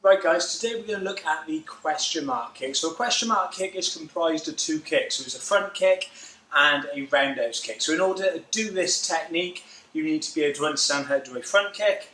Right guys, today we're going to look at the question mark kick. So a question mark kick is comprised of two kicks. So there's a front kick and a roundhouse kick. So in order to do this technique, you need to be able to understand how to do a front kick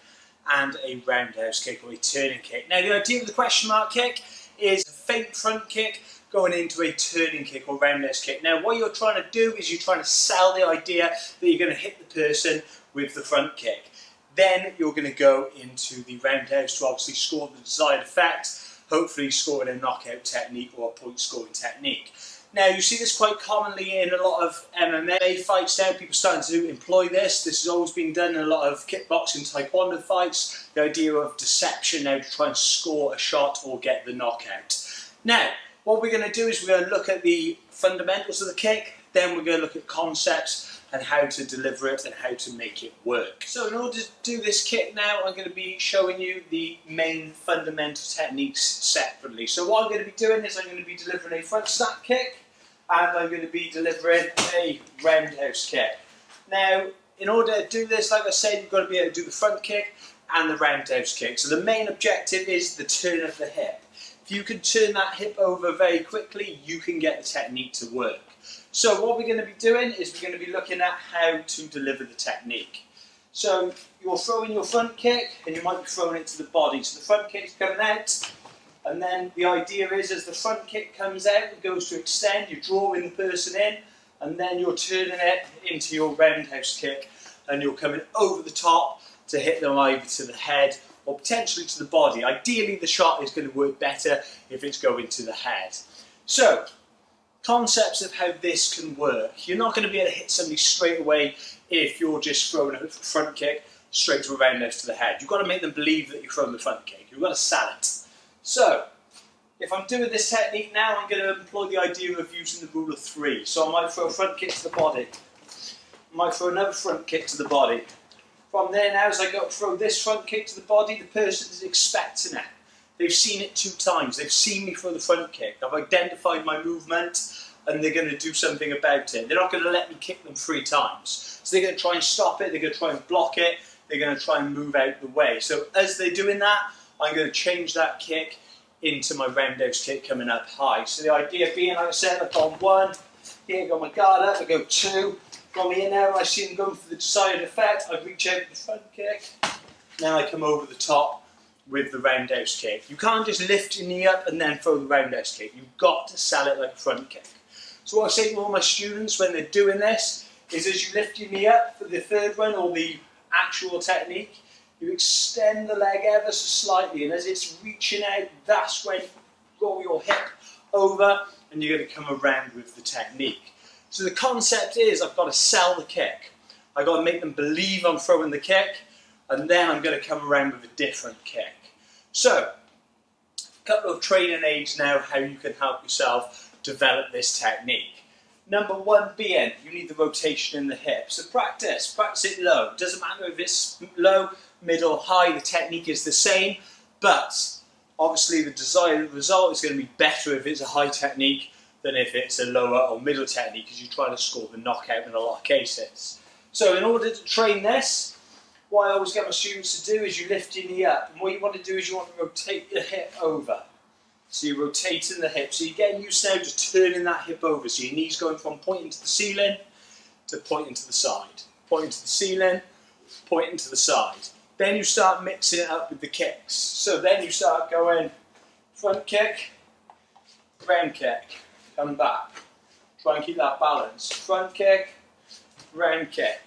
and a roundhouse kick or a turning kick. Now the idea of the question mark kick is a fake front kick going into a turning kick or roundhouse kick. Now what you're trying to do is you're trying to sell the idea that you're going to hit the person with the front kick. Then you're going to go into the roundhouse to obviously score the desired effect, hopefully scoring a knockout technique or a point scoring technique. Now you see this quite commonly in a lot of MMA fights now, people starting to employ this. This has always been done in a lot of kickboxing, taekwondo fights, the idea of deception now to try and score a shot or get the knockout. Now, what we're going to do is we're going to look at the fundamentals of the kick, then we're going to look at concepts and how to deliver it and how to make it work. So in order to do this kick now, I'm going to be showing you the main fundamental techniques separately. So what I'm going to be doing is I'm going to be delivering a front snap kick and I'm going to be delivering a roundhouse kick. Now, in order to do this, like I said, you've got to be able to do the front kick and the roundhouse kick. So the main objective is the turn of the hip. If you can turn that hip over very quickly, you can get the technique to work. So what we're going to be doing is we're going to be looking at how to deliver the technique. So you're throwing your front kick and you might be throwing it to the body. So the front kick's coming out and then the idea is as the front kick comes out, it goes to extend, you're drawing the person in and then you're turning it into your roundhouse kick and you're coming over the top to hit them either to the head or potentially to the body. Ideally the shot is going to work better if it's going to the head. So, concepts of how this can work. You're not going to be able to hit somebody straight away if you're just throwing a front kick straight to a roundhouse to the head. You've got to make them believe that you're throwing the front kick. You've got to sell it. So, if I'm doing this technique now, I'm going to employ the idea of using the rule of three. So I might throw a front kick to the body. I might throw another front kick to the body. From there now, as I go to throw this front kick to the body, the person is expecting it. They've seen it 2 times. They've seen me throw the front kick. I've identified my movement and they're going to do something about it. They're not going to let me kick them 3 times. So they're going to try and stop it. They're going to try and block it. They're going to try and move out the way. So as they're doing that, I'm going to change that kick into my roundhouse kick coming up high. So the idea being, like I said, I've gone 1. Here, got my guard up. I go 2. Got me in there. And I see them going for the desired effect. I reach out with the front kick. Now I come over the top with the roundhouse kick. You can't just lift your knee up and then throw the roundhouse kick. You've got to sell it like a front kick. So what I say to all my students when they're doing this is as you lift your knee up for the third one or the actual technique, you extend the leg ever so slightly and as it's reaching out, that's when you roll your hip over and you're going to come around with the technique. So the concept is I've got to sell the kick. I've got to make them believe I'm throwing the kick and then I'm going to come around with a different kick. So, a couple of training aids now how you can help yourself develop this technique. Number 1 being, you need the rotation in the hip. So practice it low. It doesn't matter if it's low, middle, high, the technique is the same, but obviously the desired result is going to be better if it's a high technique than if it's a lower or middle technique because you're trying to score the knockout in a lot of cases. So in order to train this, what I always get my students to do is you lift your knee up and what you want to do is you want to rotate your hip over. So you're rotating the hip. So you're getting used now to turning that hip over. So your knee's going from pointing to the ceiling to pointing to the side. Pointing to the ceiling, pointing to the side. Then you start mixing it up with the kicks. So then you start going front kick, round kick, come back. Try and keep that balance. Front kick, round kick,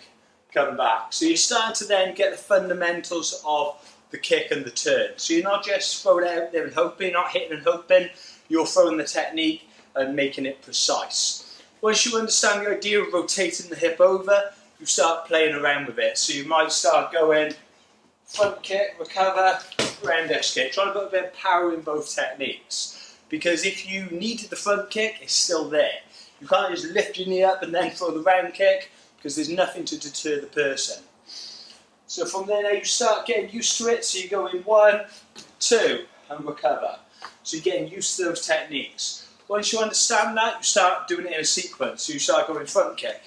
come back. So you're starting to then get the fundamentals of the kick and the turn. So you're not just throwing it out there and hoping, not hitting and hoping, you're throwing the technique and making it precise. Once you understand the idea of rotating the hip over, you start playing around with it. So you might start going front kick, recover, roundhouse kick. Try to put a bit of power in both techniques. Because if you needed the front kick, it's still there. You can't just lift your knee up and then throw the round kick because there's nothing to deter the person. So from there now you start getting used to it, so you're going 1, 2 and recover. So you're getting used to those techniques. Once you understand that, you start doing it in a sequence. So you start going front kick,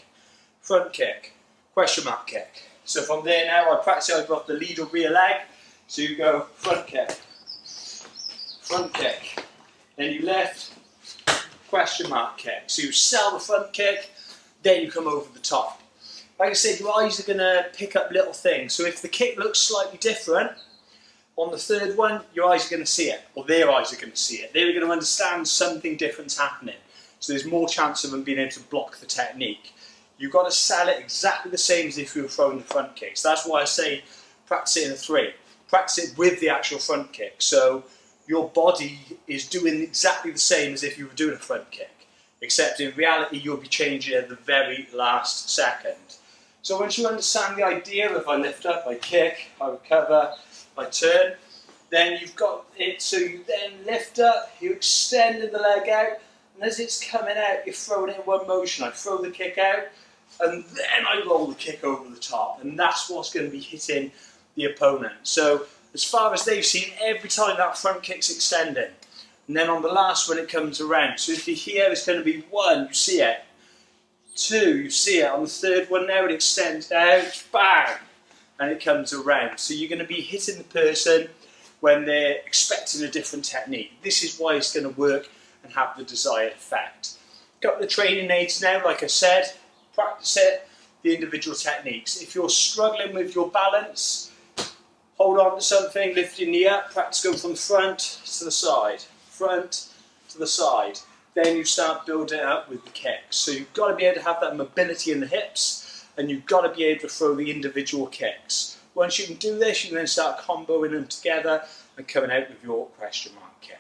question mark kick. So from there now I practice, I've got the lead or rear leg, so you go front kick, front kick. Then you lift, question mark kick. So you sell the front kick, then you come over the top. Like I said, your eyes are going to pick up little things. So if the kick looks slightly different, on the third one, your eyes are going to see it, or their eyes are going to see it. They're going to understand something different's happening. So there's more chance of them being able to block the technique. You've got to sell it exactly the same as if you were throwing the front kick. So that's why I say practice it in a 3. Practice it with the actual front kick. So your body is doing exactly the same as if you were doing a front kick. Except in reality, you'll be changing at the very last second. So once you understand the idea of I lift up, I kick, I recover, I turn, then you've got it, so you then lift up, you extend the leg out, and as it's coming out, you're throwing it in one motion. I throw the kick out, and then I roll the kick over the top, and that's what's going to be hitting the opponent. So as far as they've seen, every time that front kick's extending, and then on the last one it comes around. So if you're here, it's going to be 1, you see it, 2, you see it, on the third one now it extends out, bang, and it comes around. So you're going to be hitting the person when they're expecting a different technique. This is why it's going to work and have the desired effect. A couple of training aids now, like I said, practice it, the individual techniques. If you're struggling with your balance, hold on to something, lift your knee up, practice going from the front to the side, front to the side. Then you start building it up with the kicks. So you've got to be able to have that mobility in the hips, and you've got to be able to throw the individual kicks. Once you can do this, you can then start comboing them together and coming out with your question mark kick.